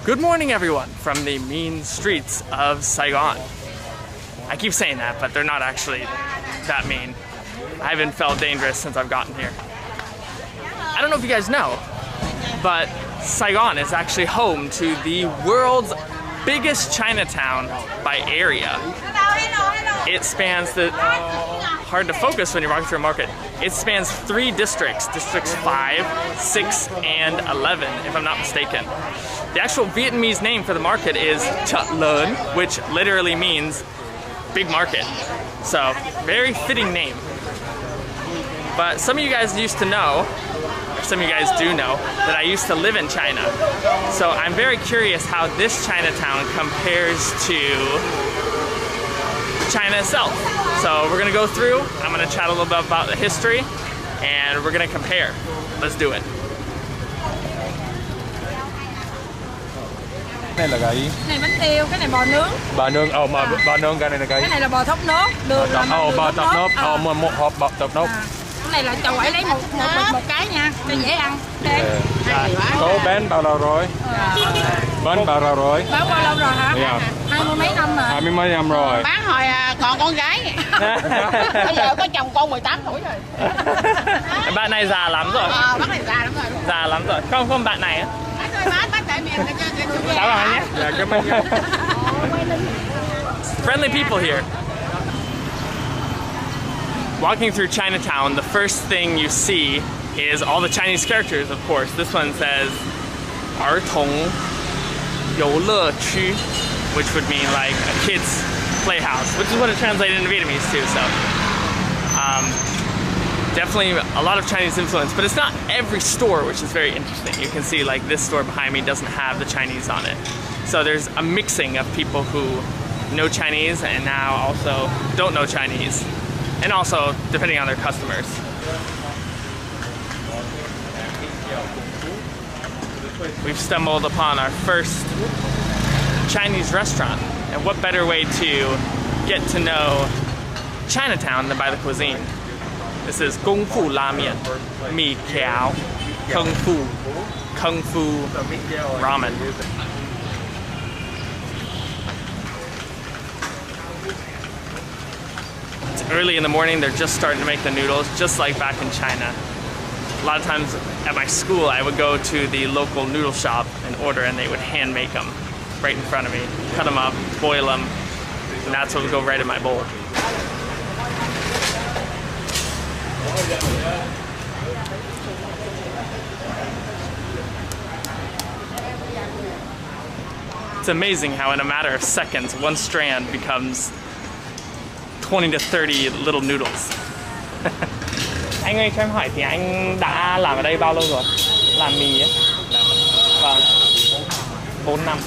Good morning, everyone, from the mean streets of Saigon. I keep saying that, but they're not actually that mean. I haven't felt dangerous since I've gotten here. I don't know if you guys know, but Saigon is actually home to the world's biggest Chinatown by area. It spans the, hard to focus when you're walking through a market. It spans 3 districts, districts 5, 6, and 11, if I'm not mistaken. The actual Vietnamese name for the market is Chợ Lớn, which literally means big market. So, very fitting name. But some of you guys used to know, or some of you guys do know, that I used to live in China. So I'm very curious how this Chinatown compares to China itself. So we're gonna go through, I'm gonna chat a little bit about the history, and we're gonna compare. Let's do it. Cái này là cái gì? Cái này bánh tiêu, cái này bò nướng. Bò nướng, bò nướng, cái này là cái gì? Cái này là bò thốt nốt, đường bò thốt nốt, một hộp bò thốt nốt. Cái này là chầu quẩy lấy một cái nha, cho dễ ăn. Số bán bao lâu rồi? Bán bao lâu rồi? Bán bao lâu rồi hả? 20 mấy năm rồi. 20 mấy năm rồi. Bán hồi còn con gái. Bây giờ có chồng con 18 tuổi rồi. Bạn này già lắm rồi. Bác này già lắm rồi. Già lắm rồi. Không bạn này á. Bác tại miền này cho Chào bạn nhé. Dạ, cảm ơn. Friendly people here. Walking through Chinatown, the first thing you see is all the Chinese characters, of course. This one says 儿童游乐区, which would mean like a kid's playhouse, which is what it translated into Vietnamese too. So definitely a lot of Chinese influence, but it's not every store, which is very interesting. You can see like this store behind me doesn't have the Chinese on it. So there's a mixing of people who know Chinese and now also don't know Chinese. And also, depending on their customers. We've stumbled upon our first Chinese restaurant. And what better way to get to know Chinatown than by the cuisine? This is Kung Fu La Mian, Mi Kiao, Kung Fu Ramen. Early in the morning, they're just starting to make the noodles, just like back in China. A lot of times at my school, I would go to the local noodle shop and order, and they would hand make them right in front of me. Cut them up, boil them, and that's what would go right in my bowl. It's amazing how in a matter of seconds, one strand becomes 20 to 30 little noodles. Anh ơi, cho em hỏi thì anh đã làm ở đây bao lâu rồi? Làm mì á? Vâng. 4 năm.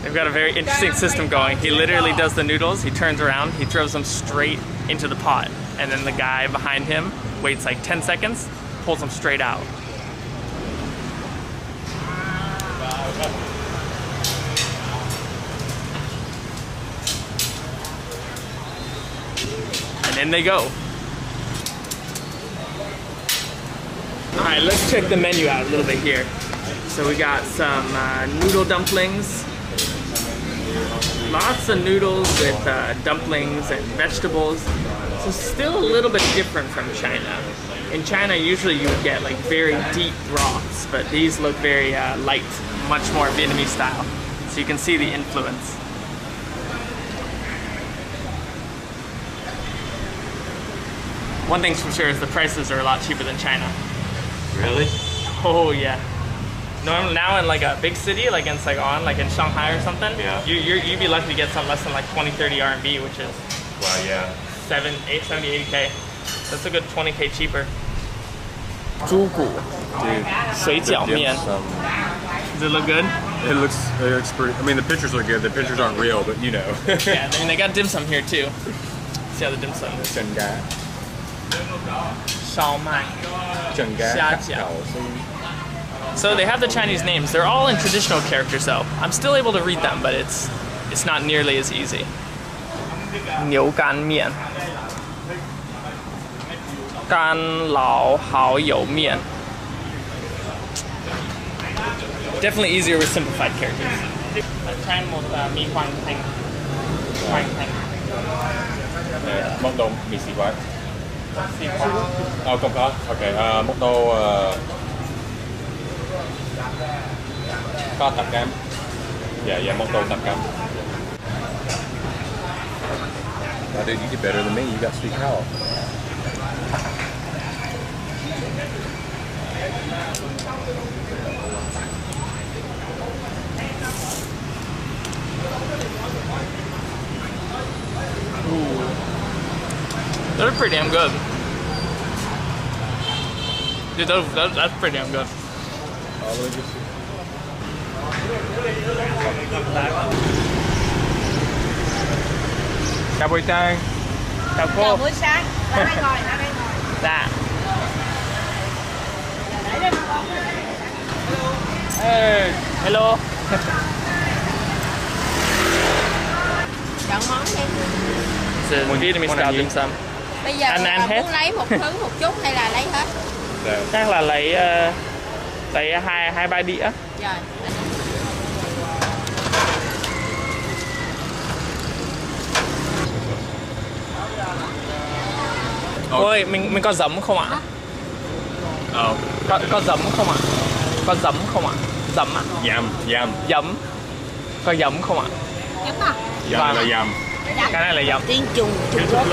They've got a very interesting system going. He literally does the noodles, he turns around, he throws them straight into the pot, and then the guy behind him waits like 10 seconds, pulls them straight out. And in they go. All right, let's check the menu out a little bit here. So we got some noodle dumplings. Lots of noodles with dumplings and vegetables. So still a little bit different from China. In China, usually you would get like very deep broths, but these look very light, much more Vietnamese style. So you can see the influence. One thing's for sure is the prices are a lot cheaper than China. Really? Oh yeah. Now in like a big city, like in Saigon, like in Shanghai or something, yeah, you'd be lucky to get something less than like 20, 30 RMB, which is, Wow, yeah. 70, 80K. That's a good 20K cheaper. 猪骨 水饺面. Does it look good? It looks pretty. I mean, the pictures look good. The pictures aren't real, but you know. Yeah, I mean they got dim sum here too. See how the dim sum is. 整嘎. 烧麦. 整嘎. 虾饺. So they have the Chinese names. They're all in traditional characters though. I'm still able to read them, but it's not nearly as easy. 牛干面. 干老好友面. definitely easier with simplified characters. Try một mì hoàng thành. Hoàng thành. Món đồ mì xì quán. Xì quán. Không có. Ok, món đồ có tạp cam. Dạ, món đồ tạp cam. Dude, you did better than me. You got sweet cow. Those are pretty damn good. Dude, that's pretty damn good. Chào buổi sáng. Chào cô. Chào buổi sáng. Ra đây ngồi, ra đây ngồi. Dạ. Để đây con. Hey, hello. Chọn món đi. So, Vietnamese style dim sum. Bây giờ Anh hết. muốn lấy một thứ một chút hay là lấy hết? Chắc là lấy hai ba đĩa. Rồi. Ôi, mình có giấm không ạ? Có giấm không ạ? Có giấm không ạ? Giấm ạ? Yum. Giấm. Có giấm không ạ? Giấm à? Yum là yum. Cái này là giấm. Tiếng Trung Quốc.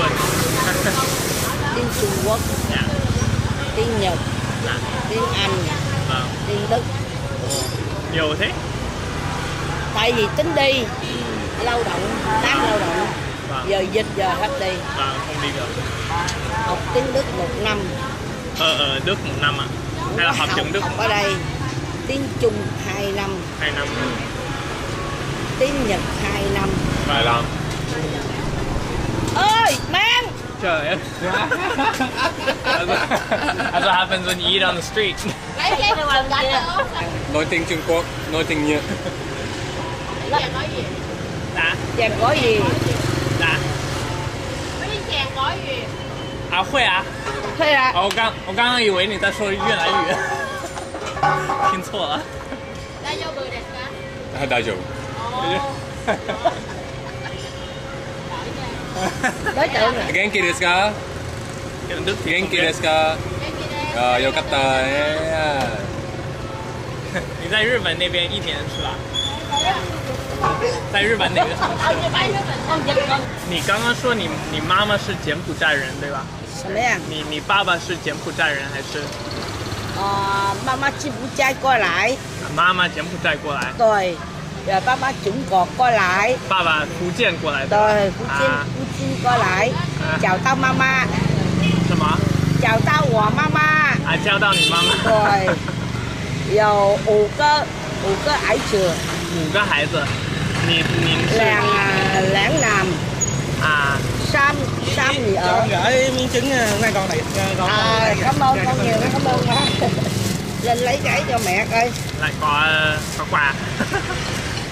Tiếng Trung Quốc. Tiếng Nhật. Tiếng Anh. Tiếng Đức. Nhiều thế. Tại vì tính đi lao động, đáng lao động. Giờ dịch giờ hết đi. Không đi được. Học tiếng Đức 1 năm. Ở Đức 1 năm ạ? Hay là học tiếng Đức? Học ở đây. Tiếng Trung 2 năm. 2 năm. Tiếng Nhật 2 năm. Vài lần. Ơi, mang! Trời ơi. That's what happens when you eat on the street. Lấy cái quần gạch nữa. Nói tiếng Trung Quốc, nói tiếng Nhật. Chàng nói gì? Dạ. Chàng có gì? Dạ. Mấy chàng có gì? À, 会啊。Thế à?我刚刚以为你在说越南语，听错了。大丈夫ですか？大丈夫。Đối tượng à? 元気ですか？讲Đức thì 元 không 気 biết. ですか？よかったね。你在日本那边1年是吧？在日本哪个城市？你刚刚说你妈妈是柬埔寨人对吧？什么呀？你爸爸是柬埔寨人还是？妈妈柬埔寨过来。妈妈柬埔寨过来。对。Rồi爸爸Trung Quốc過lại. 爸爸福建过来的。对，福建過來。找到媽媽。什么？找到我媽媽。啊，叫到你妈妈。对。有5個孩子。5個孩子。您是？兩男。啊。三女兒。gửi miếng trứng mấy con này con. Cảm ơn con nhiều, cảm ơn má. Lên lấy cái cho mẹ coi. Lại có quà.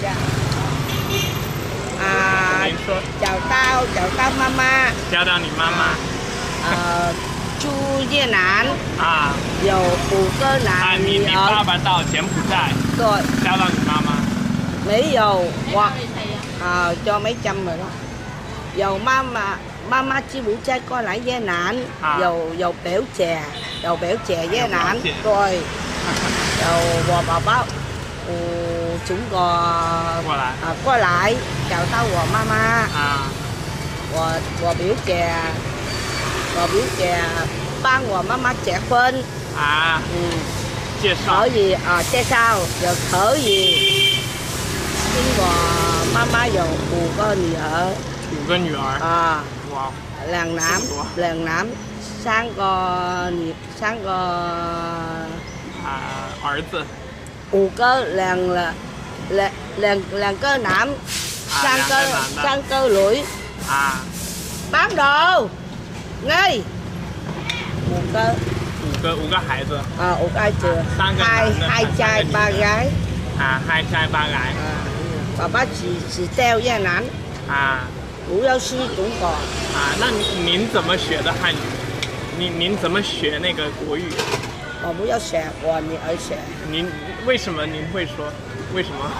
Dạ. Chào tao mama. Chào tao你妈妈。住越南。有5個男女兒。你爸爸到柬埔寨。對。交到你媽媽。沒有，hoặc cho mấy trăm rồi đó. Dầu mama chi buổi trai coi lại Việt Nam, dầu biểu chè Việt Nam rồi, dầu bà báo chúng qua lại chào tao của mama, và biểu chè ban của mama trẻ phân, ở gì che sao, rồi thở gì, nhưng mà mama dầu 5個女兒。5個女兒。哇。兩男3個兒子。5個兩個男，3個女。bán đồ ngay. 5個孩子。5個孩子。2 trai 3 gái. 2 trai 3 gái. Bà bác chỉ theo Việt Nam. 不要是中国。那您怎么学的汉语？您怎么学那个国语？我不要学，我女儿学。为什么您会说？为什么？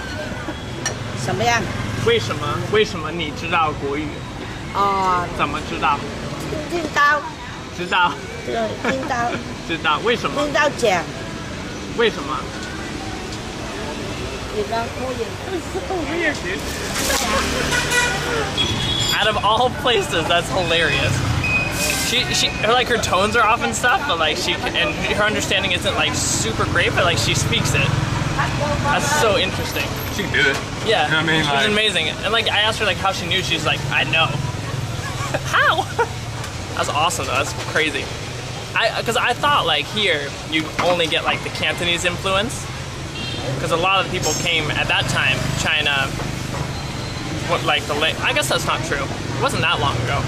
什么样？为什么？为什么你知道国语？哦，怎么知道？听到，知道，对，听到，知道。为什么？听到讲。为什么？Out of all places, that's hilarious. Her tones are off and stuff, but like and her understanding isn't like super great, but like she speaks it. That's so interesting. She can do it. Yeah, You know what I mean? it was amazing. And like I asked her like how she knew, she's like, I know. How? That's awesome though. That's crazy. Because I thought like here you only get like the Cantonese influence, because a lot of the people came at that time, China. I guess that's not true. It wasn't that long ago.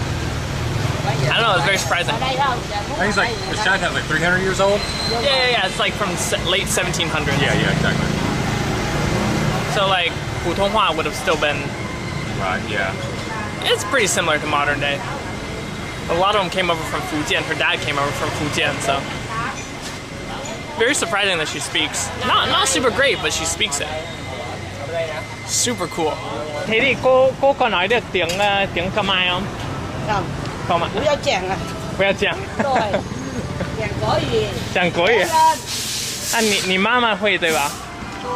I don't know. It's very surprising. I think it's like Chinatown's like 300 years old. Yeah. It's like from late 1700s. Yeah, exactly. So like 普通话 would have still been. Right. Yeah. It's pretty similar to modern day. A lot of them came over from Fujian. Her dad came over from Fujian, so very surprising that she speaks. Not super great, but she speaks it. Super cool. Thế thì cô có nói được tiếng Khmer không? Không. Không ạ. 不要讲了。不要讲。对，讲国语。讲国语。啊，你妈妈会对吧？对。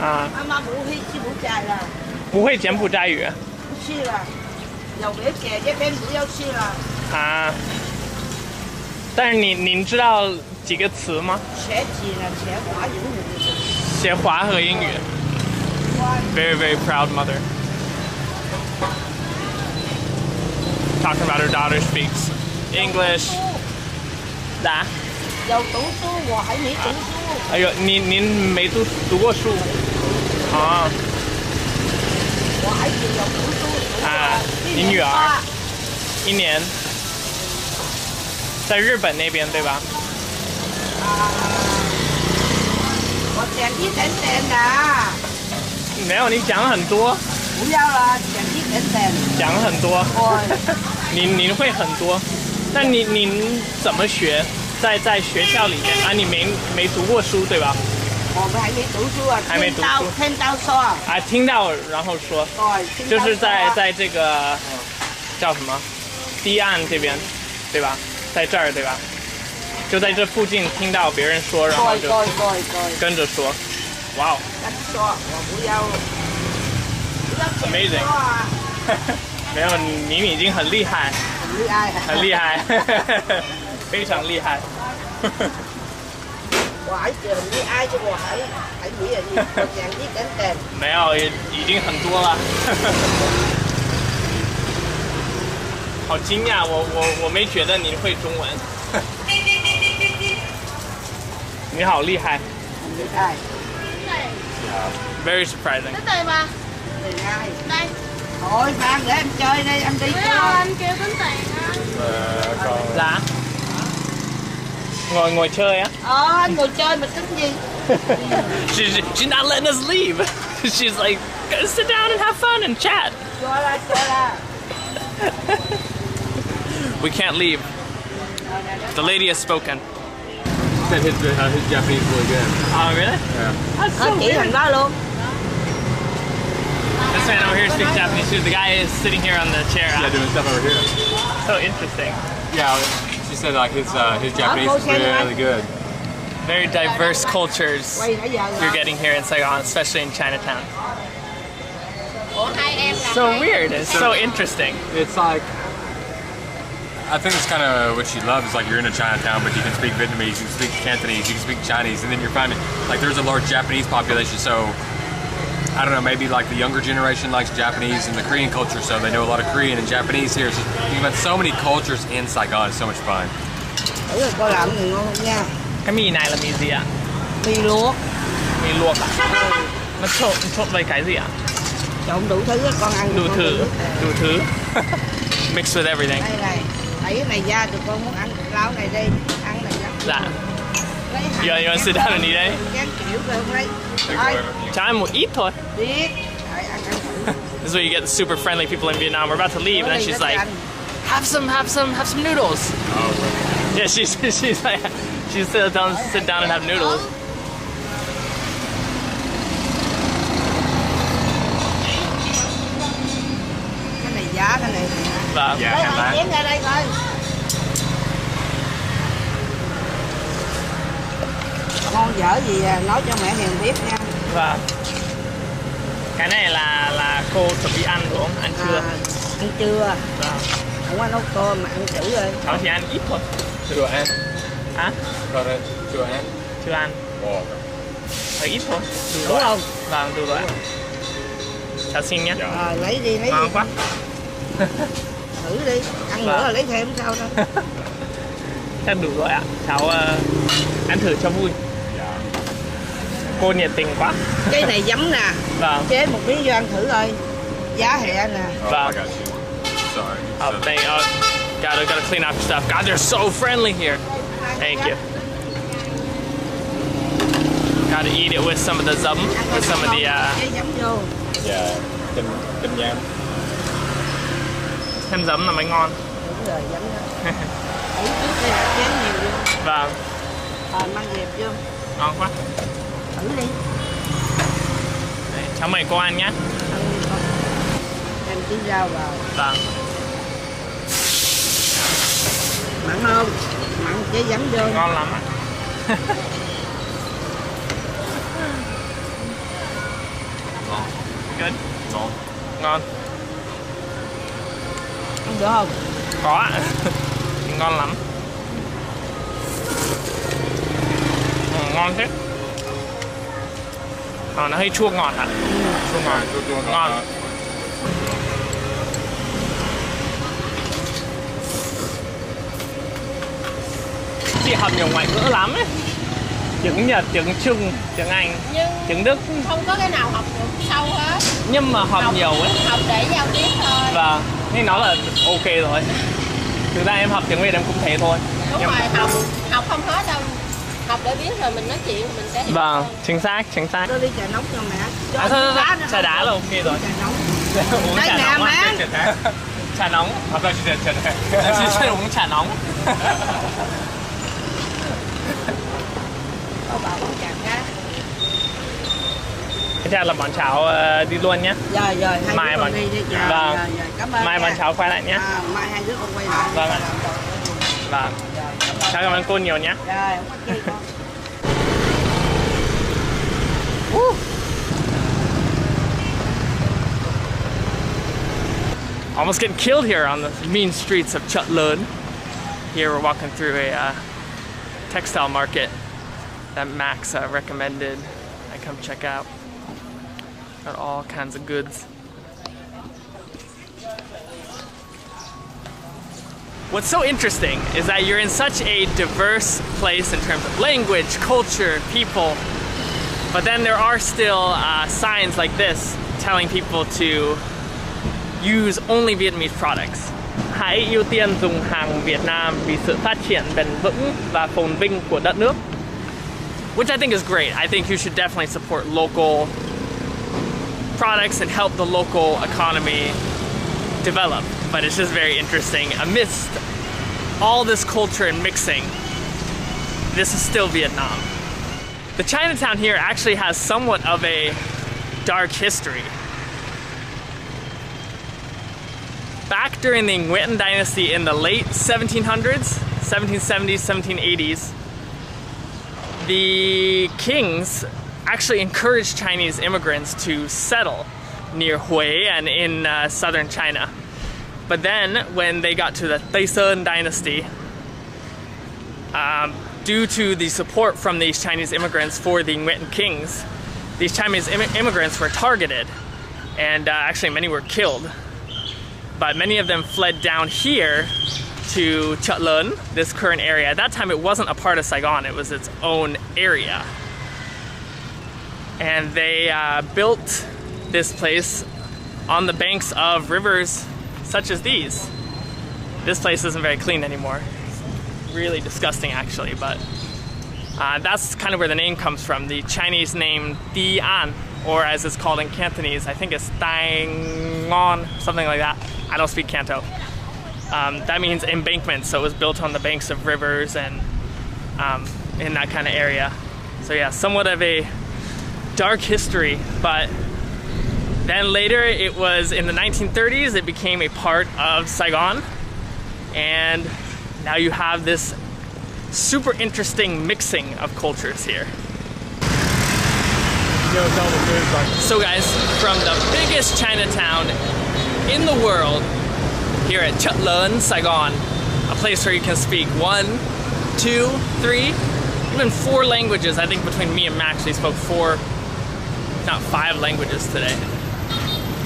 啊。妈妈不会柬埔寨了。不会柬埔寨语。不是了，有表姐这边不要去了。啊。但是您知道几个词吗？学几了，学华语。学华和英语。Very, very proud mother. Talking about her daughter speaks English. 咋？有读书，我还没读书。哎呦，您没读过书？啊。我孩子有读书。啊，你女儿？1年。在日本那边对吧？我讲一点点的。没有，你讲很多。不要了，讲一点点。讲很多。您会很多，但您怎么学？在学校里面啊，你没读过书对吧？我们还没读书啊，还没读书。听到说。啊，听到然后说。对。就是在这个叫什么堤岸这边，对吧？在这儿对吧？就在这附近听到别人说，然后就跟着说。哇哦！跟说，我不要。Amazing。没有，您已经很厉害。很厉害。很厉害。非常厉害。我孩子很厉害，我还没有我讲一点点。没有，已经很多了。好惊讶，我没觉得你会中文。你好厉害。很厉害。Very surprising. Tính tiền mà. Tiền ai? Đây. Thôi mang để em chơi đi, em đi chơi. Anh kêu tính tiền á. Dạ. Ngồi chơi á? Anh ngồi chơi mà tính gì? She's not letting us leave. She's like, sit down and have fun and chat. Chơi la. We can't leave. The lady has spoken. Said his Japanese is really good. Oh, really? Yeah. That's so Chỉ weird. thằng đó luôn. This man over here speaks Japanese too. The guy is sitting here on the chair. Yeah, doing stuff over here. So interesting. Yeah, she said like his Japanese is really good. Very diverse cultures you're getting here in Saigon, especially in Chinatown. So weird. It's so interesting. It's like, I think it's kind of what she loves. Like you're in a Chinatown, but you can speak Vietnamese, you can speak Cantonese, you can speak Chinese, and then you're finding like there's a large Japanese population. So I don't know, maybe like the younger generation likes Japanese and the Korean culture, so they know a lot of Korean and Japanese here. So you've got so many cultures in Saigon. It's so much fun. Thử rồi coi làm gì ngon không nha. Cái mì này là mì gì ạ? Mì luộc. Mì luộc à? Nó trộn với cái gì ạ? Trộn đủ thứ con ăn. Đủ thứ. Mixed with everything. Đây này. Lấy cái này ra tụi con muốn ăn rau này đi. Ăn này ra. Dạ. You want to sit down and eat it? Chén kiểu rồi không lấy. Cho ăn một ít thôi. Biết. This is where you get the super friendly people in Vietnam. We're about to leave, and then she's like, "Have some noodles." Oh, yeah, she's like, she's still telling us to sit down and have noodles. Vâng. Dạ, hành lá. Chén ra đây coi. Ngon dở gì nói cho mẹ Hiền biết nha. Vâng. Cái này là cô chuẩn bị ăn đúng không? Ăn chưa? Ăn chưa. Vâng. Không có nấu cơm mà ăn thử rồi. Cháu chỉ ăn ít thôi. Chưa ăn. Hả? Rồi đây, chưa ăn. Chưa ăn. Ồ. Hơi ít thôi. Đủ Đúng rồi. không? Vâng, đủ rồi ạ. Cháu xin nhé. Rồi lấy đi, lấy Ngon đi. quá. Thử đi. Ăn nữa là lấy thêm sao đâu. Chắc đủ rồi ạ. Cháu ăn thử cho vui. Dạ. Cô nhiệt tình quá. Cái này giấm nè. Vâng. Chế một miếng vô ăn thử coi. Giá hẹ nè. Oh, Vâng. I got you. Sorry. Oh, gotta clean up stuff. God, they're so friendly here. Thank you. Gotta eat it with some of the giấm, with some of the Chế giấm vô. Dạ, tinh nhang. thêm giấm là mới ngon. Đúng rồi, giấm đó. Ý trước đây là chén nhiều vô. Vâng. Mang dẹp vô. Ngon quá. Thử đi. Đấy, cháu mời cô ăn nhé. Ăn con. Thêm tí rau vào. Vâng. Mặn không? Mặn chế giấm vô. Ngon lắm ạ. Good. Ngon. Ngon. Ăn được không? Có ạ. Ngon lắm. Ngon thế. Nó hơi chua ngọt hả? Chua ngọt, chua ngọt. Ngon. Chị học nhiều ngoại ngữ lắm ấy. Tiếng Nhật, tiếng Trung, tiếng Anh, Nhưng tiếng Đức. không có cái nào học được sâu hết. Nhưng mà học nhiều ấy. Học để giao tiếp thôi. Vâng, nên nó là ok rồi. Thực ra em học tiếng Việt em cũng thế thôi. Đúng rồi, học không hết đâu. Học để biết rồi mình nói chuyện mình sẽ hiểu. Vâng, chính xác. Tôi đi trà nóng cho mẹ. Cho Thôi, đá nữa trà không? đá là ok rồi. Trà nóng. Uống Đây trà nè, nóng á. má. Trà nóng. Hợp tác chị trà đá. Em sẽ uống trà nóng. Có bà uống trà cá. Thế là bọn cháu đi luôn nhé. Rồi, hai Mai đứa bọn- con đi đi. Rồi, Vâng. rồi, cảm ơn Mai nha. bọn cháu quay lại nhé. Mai hai đứa con quay lại. Vâng ạ. Vâng. Cháu cảm ơn cô nhiều nhé. Rồi, không có chi con. Almost getting killed here on the mean streets of Chợ Lớn. Here we're walking through a textile market that Max recommended I come check out. Got all kinds of goods. What's so interesting is that you're in such a diverse place in terms of language, culture, people, but then there are still signs like this telling people to use only Vietnamese products. Hãy ưu tiên dùng hàng Việt Nam vì sự phát triển bền vững và phồn vinh của đất nước. Which I think is great. I think you should definitely support local products and help the local economy develop. But it's just very interesting. Amidst all this culture and mixing, this is still Vietnam. The Chinatown here actually has somewhat of a dark history. Back during the Nguyen dynasty in the late 1700s, 1770s, 1780s, the kings actually encouraged Chinese immigrants to settle near Hue and in southern China. But then when they got to the Saigon dynasty, due to the support from these Chinese immigrants for the Nguyen kings, these Chinese immigrants were targeted, and actually many were killed. But many of them fled down here to Chợ Lớn, this current area. At that time, it wasn't a part of Saigon, it was its own area. And they built this place on the banks of rivers such as these. This place isn't very clean anymore. Really disgusting, actually, but that's kind of where the name comes from. The Chinese name Di An, or as it's called in Cantonese, I think it's Saigon, something like that. I don't speak Canto. That means embankment, so it was built on the banks of rivers and in that kind of area. So yeah, somewhat of a dark history, but Then later, it was in the 1930s, it became a part of Saigon. And now you have this super interesting mixing of cultures here. So guys, from the biggest Chinatown in the world, here at Chinatown, Saigon, a place where you can speak 1, 2, 3, even 4 languages. I think between me and Max, we spoke 4, if not 5 languages today.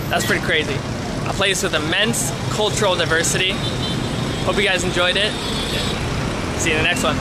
That's pretty crazy. A place with immense cultural diversity. Hope you guys enjoyed it. See you in the next one.